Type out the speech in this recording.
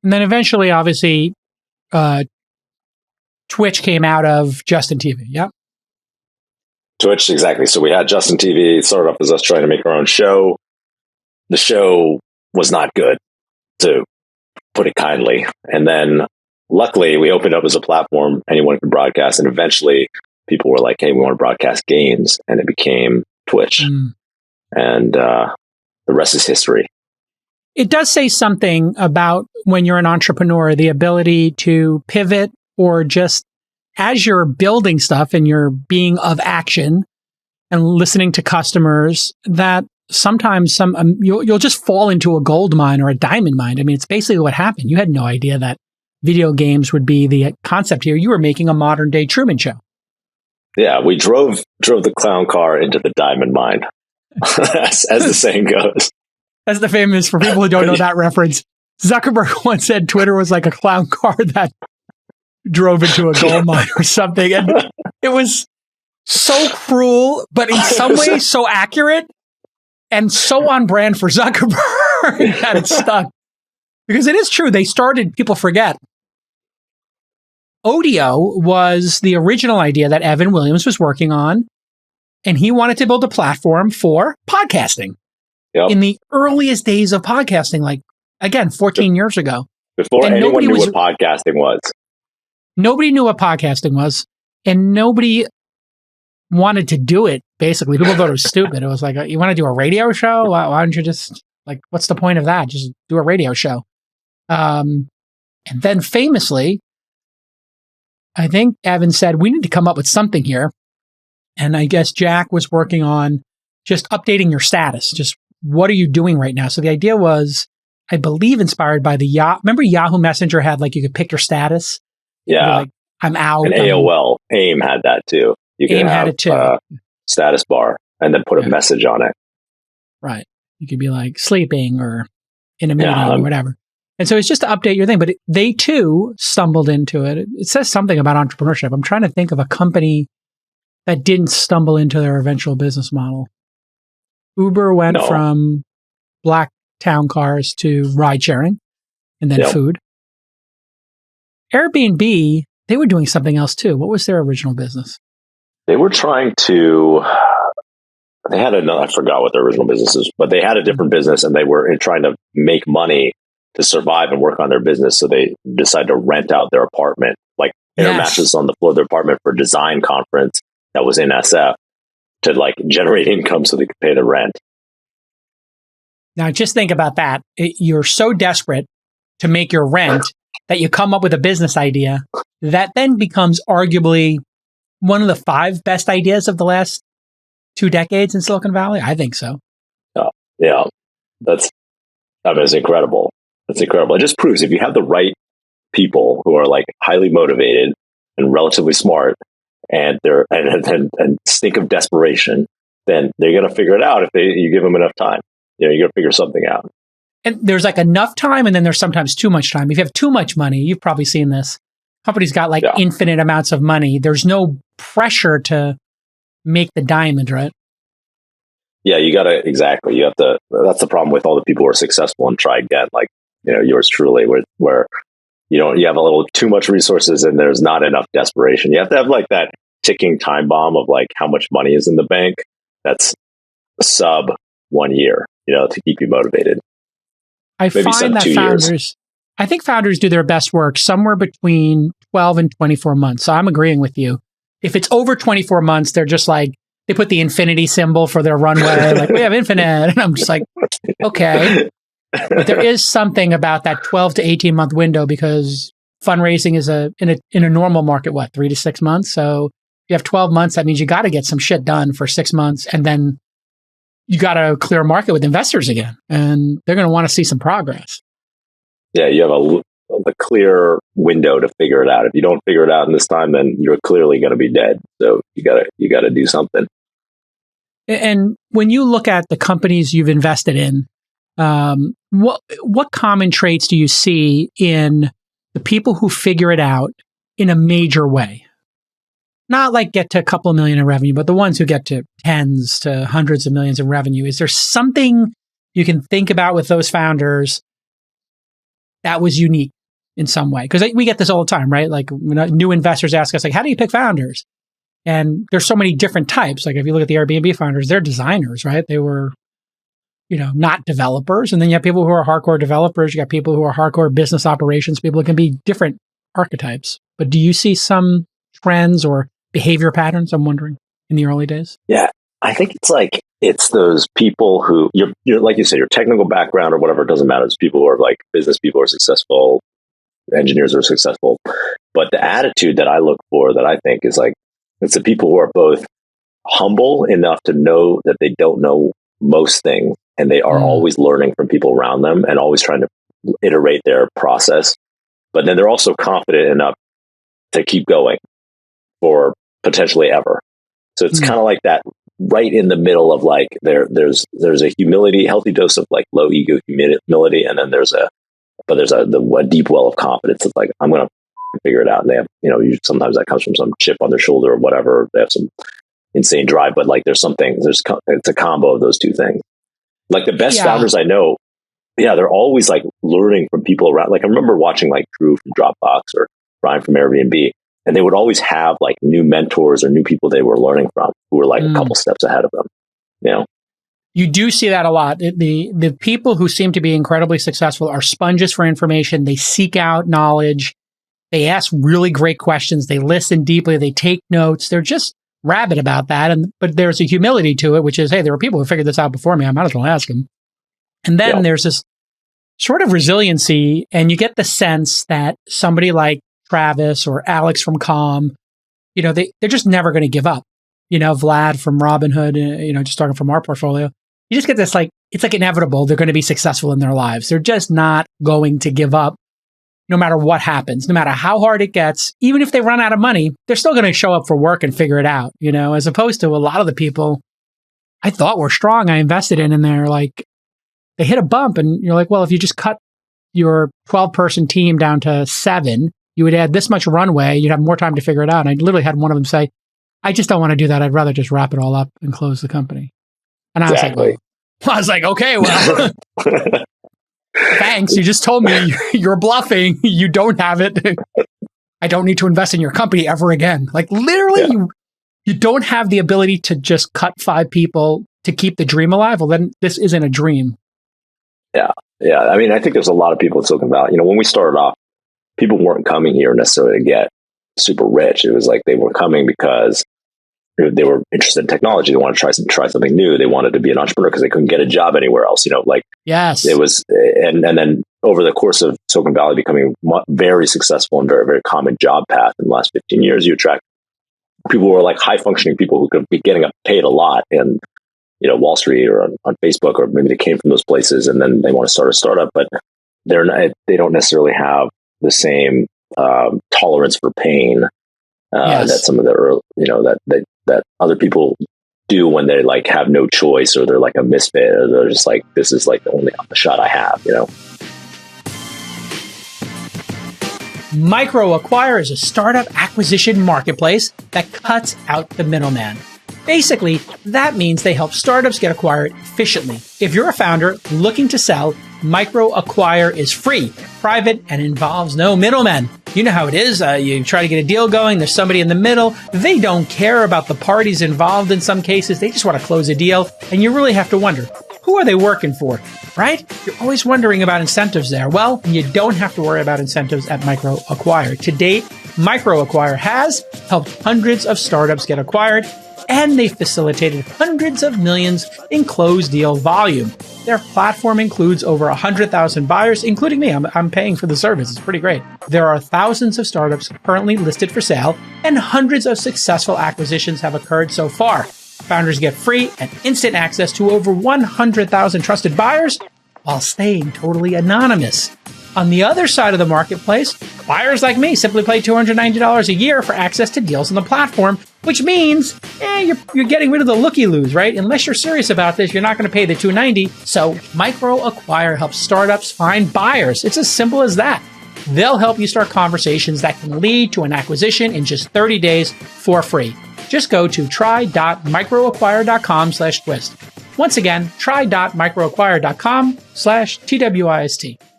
And then eventually, obviously, Twitch came out of Justin TV. Yeah. Twitch, exactly. So we had Justin TV. It started off as us trying to make our own show. The show was not good, to put it kindly. And then luckily we opened up as a platform. Anyone could broadcast. And eventually people were like, hey, we want to broadcast games. And it became Twitch. And the rest is history. It does say something about when you're an entrepreneur, the ability to pivot, or just as you're building stuff and you're being of action and listening to customers, that sometimes you'll just fall into a gold mine or a diamond mine. I mean, it's basically what happened. You had no idea that video games would be the concept here. You were making a modern day Truman Show. Yeah, we drove the clown car into the diamond mine, as the saying goes. That's the famous, for people who don't know that reference. Zuckerberg once said Twitter was like a clown car that drove into a gold mine or something. And it was so cruel, but in some ways so accurate and so on brand for Zuckerberg that it stuck. Because it is true. They started, people forget, Odeo was the original idea that Evan Williams was working on. And he wanted to build a platform for podcasting. Yep. In the earliest days of podcasting, like, again, 14 years ago. Before anyone knew what podcasting was. Nobody knew what podcasting was, and nobody wanted to do it, basically. People thought it was stupid. It was like, you want to do a radio show? Why don't you just, like, what's the point of that? Just do a radio show. And then famously, I think Evan said, we need to come up with something here. And I guess Jack was working on just updating your status. Just what are you doing right now? So the idea was, I believe, inspired by remember Yahoo Messenger had, like, you could pick your status? Yeah. Like, I'm out. And AOL, AIM had that too. You could had it too. Status bar and then put a message on it. Right. You could be like sleeping or in a meeting or whatever. And so it's just to update your thing. But they too stumbled into it. It says something about entrepreneurship. I'm trying to think of a company that didn't stumble into their eventual business model. Uber went from black town cars to ride sharing and then food. Airbnb, they were doing something else too. What was their original business? They were trying to, I forgot what their original business is, but they had a different business and they were trying to make money to survive and work on their business. So they decided to rent out their apartment, like air mattress on the floor of their apartment for a design conference that was in SF to, like, generate income so they could pay the rent. Now, just think about that. You're so desperate to make your rent that you come up with a business idea that then becomes arguably one of the 5 best ideas of the last 2 decades in Silicon Valley. I think so. Yeah. It's incredible. It's incredible. It just proves if you have the right people who are, like, highly motivated and relatively smart and and stink of desperation, then they're going to figure it out if you give them enough time. You're going to figure something out. And there's, like, enough time, and then there's sometimes too much time. If you have too much money, you've probably seen this. Companies got, like, infinite amounts of money. There's no pressure to make the diamond, right? Yeah, you got to, exactly. You have to, that's the problem with all the people who are successful and try again, like, yours truly, where you have a little too much resources and there's not enough desperation. You have to have, like, that ticking time bomb of, like, how much money is in the bank. That's sub 1 year, to keep you motivated. I find that I think founders do their best work somewhere between 12 and 24 months. So I'm agreeing with you. If it's over 24 months, they're just like, they put the infinity symbol for their runway. Like, we have infinite. And I'm just like, okay. But there is something about that 12 to 18 month window, because fundraising is in a normal market, 3 to 6 months. So if you have 12 months, that means you got to get some shit done for 6 months. And then you got to clear a market with investors again, and they're going to want to see some progress. Yeah, you have a clear window to figure it out. If you don't figure it out in this time, then you're clearly going to be dead. So you got to do something. And when you look at the companies you've invested in, what common traits do you see in the people who figure it out in a major way? Not like get to a couple of million in revenue, but the ones who get to tens to hundreds of millions in revenue. Is there something you can think about with those founders that was unique in some way? Because we get this all the time, right? Like when new investors ask us, like, how do you pick founders? And there's so many different types. Like if you look at the Airbnb founders, they're designers, right? They were, not developers. And then you have people who are hardcore developers. You got people who are hardcore business operations people. It can be different archetypes. But do you see some trends or behavior patterns, I'm wondering, in the early days? Yeah, I think it's those people who, you're like you said, your technical background or whatever, it doesn't matter. It's people who are like business people who are successful, engineers who are successful. But the attitude that I look for, that I think is like, it's the people who are both humble enough to know that they don't know most things, and they are always learning from people around them and always trying to iterate their process. But then they're also confident enough to keep going for potentially ever. So it's kind of like that right in the middle of like, there's a humility, healthy dose of like low ego humility. And then there's a deep well of confidence. It's like, I'm going to figure it out. And they have, sometimes that comes from some chip on their shoulder or whatever. They have some insane drive, but like it's a combo of those two things. Like the best founders I know, they're always like learning from people around. Like I remember watching like Drew from Dropbox or Brian from Airbnb, and they would always have like new mentors or new people they were learning from who were like a couple steps ahead of them. You do see that a lot. The people who seem to be incredibly successful are sponges for information. They seek out knowledge. They ask really great questions. They listen deeply. They take notes. They're just rabid about that. But there's a humility to it, which is, hey, there were people who figured this out before me. I might as well ask them. And then there's this sort of resiliency, and you get the sense that somebody like Travis or Alex from Calm, they're just never going to give up. Vlad from Robinhood, just talking from our portfolio, you just get this like, it's like inevitable. They're going to be successful in their lives. They're just not going to give up no matter what happens, no matter how hard it gets. Even if they run out of money, they're still going to show up for work and figure it out, as opposed to a lot of the people I thought were strong, I invested in, and they're like, they hit a bump and you're like, well, if you just cut your 12-person team down to 7, you would add this much runway. You'd have more time to figure it out. And I literally had one of them say, I just don't want to do that. I'd rather just wrap it all up and close the company. And I was like, okay, well, thanks. You just told me you're bluffing. You don't have it. I don't need to invest in your company ever again. Like literally, you don't have the ability to just cut 5 people to keep the dream alive. Well, then this isn't a dream. Yeah. Yeah. I mean, I think there's a lot of people in Silicon Valley. When we started off, people weren't coming here necessarily to get super rich. It was like they were coming because they were interested in technology. They wanted to try something new. They wanted to be an entrepreneur because they couldn't get a job anywhere else. Yes, it was, and then over the course of Silicon Valley becoming very successful and very, very common job path in the last 15 years, you attract people who are like high functioning people who could be getting paid a lot in Wall Street or on Facebook, or maybe they came from those places and then they want to start a startup, but they don't necessarily have the same tolerance for pain that some of the that other people do when they like have no choice, or they're like a misfit, or they're just like, this is like the only shot I have. MicroAcquire is a startup acquisition marketplace that cuts out the middleman. Basically, that means they help startups get acquired efficiently. If you're a founder looking to sell, MicroAcquire is free, private, and involves no middlemen. You know how it is. You try to get a deal going. There's somebody in the middle. They don't care about the parties involved in some cases. They just want to close a deal. And you really have to wonder, who are they working for, right? You're always wondering about incentives there. Well, you don't have to worry about incentives at MicroAcquire. To date, MicroAcquire has helped hundreds of startups get acquired, and they've facilitated hundreds of millions in closed deal volume. Their platform includes over 100,000 buyers, including me. I'm paying for the service. It's pretty great. There are thousands of startups currently listed for sale, and hundreds of successful acquisitions have occurred so far. Founders get free and instant access to over 100,000 trusted buyers while staying totally anonymous. On the other side of the marketplace, buyers like me simply pay $290 a year for access to deals on the platform, which means you're getting rid of the looky-loos, right? Unless you're serious about this, you're not going to pay the $290. So MicroAcquire helps startups find buyers. It's as simple as that. They'll help you start conversations that can lead to an acquisition in just 30 days for free. Just go to try.microacquire.com/twist. Once again, try.microacquire.com/TWIST.